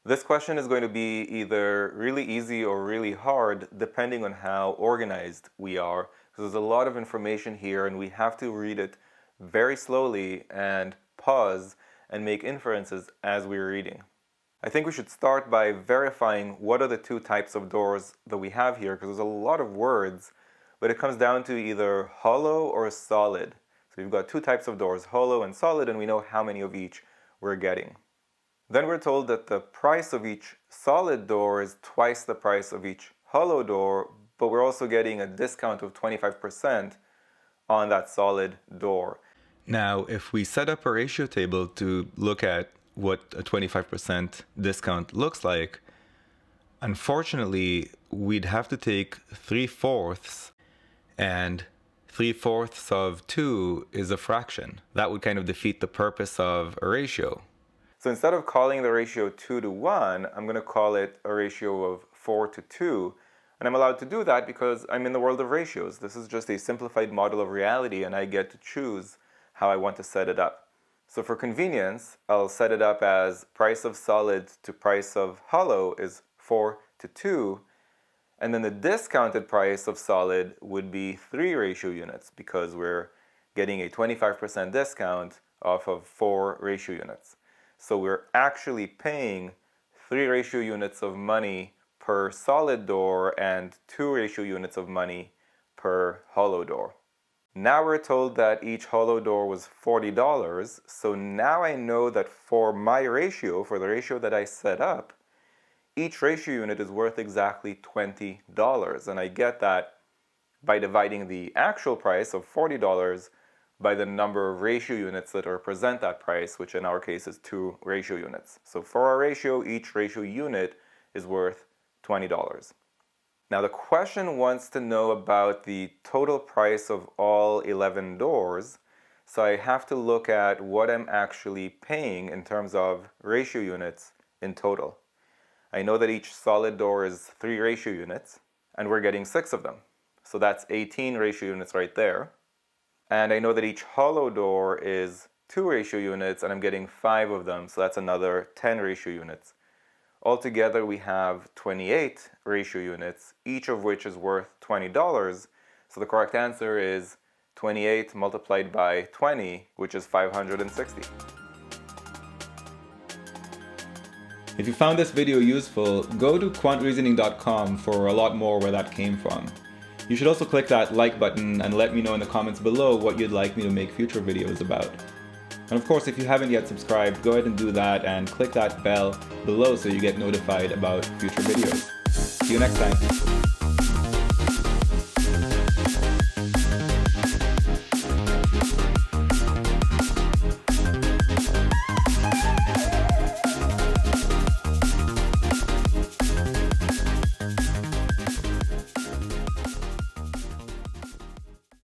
This question is going to be either really easy or really hard depending on how organized we are, because there's a lot of information here and we have to read it very slowly and pause and make inferences as we're reading. I think we should start by verifying what are the two types of doors that we have here, because there's a lot of words, but it comes down to either hollow or solid. So we've got two types of doors, hollow and solid, and we know how many of each we're getting. Then we're told that the price of each solid door is twice the price of each hollow door, but we're also getting a discount of 25% on that solid door. Now, if we set up a ratio table to look at what a 25% discount looks like, unfortunately, we'd have to take 3/4, and 3/4 of 2 is a fraction. That would kind of defeat the purpose of a ratio. So instead of calling the ratio 2 to 1, I'm going to call it a ratio of 4 to 2. And I'm allowed to do that because I'm in the world of ratios. This is just a simplified model of reality, and I get to choose how I want to set it up. So for convenience, I'll set it up as price of solid to price of hollow is 4 to 2. And then the discounted price of solid would be 3 ratio units because we're getting a 25% discount off of 4 ratio units. So we're actually paying 3 ratio units of money per solid door and 2 ratio units of money per hollow door. Now we're told that each hollow door was $40, so now I know that for my ratio, for the ratio that I set up, each ratio unit is worth exactly $20, and I get that by dividing the actual price of $40 by the number of ratio units that represent that price, which in our case is 2 ratio units. So for our ratio, each ratio unit is worth $20. Now the question wants to know about the total price of all 11 doors, so I have to look at what I'm actually paying in terms of ratio units in total. I know that each solid door is 3 ratio units, and we're getting 6 of them. So that's 18 ratio units right there. And I know that each hollow door is 2 ratio units, and I'm getting 5 of them, so that's another 10 ratio units. Altogether, we have 28 ratio units, each of which is worth $20. So the correct answer is 28 multiplied by 20, which is 560. If you found this video useful, go to quantreasoning.com for a lot more where that came from. You should also click that like button and let me know in the comments below what you'd like me to make future videos about. And of course, if you haven't yet subscribed, go ahead and do that and click that bell below so you get notified about future videos. See you next time.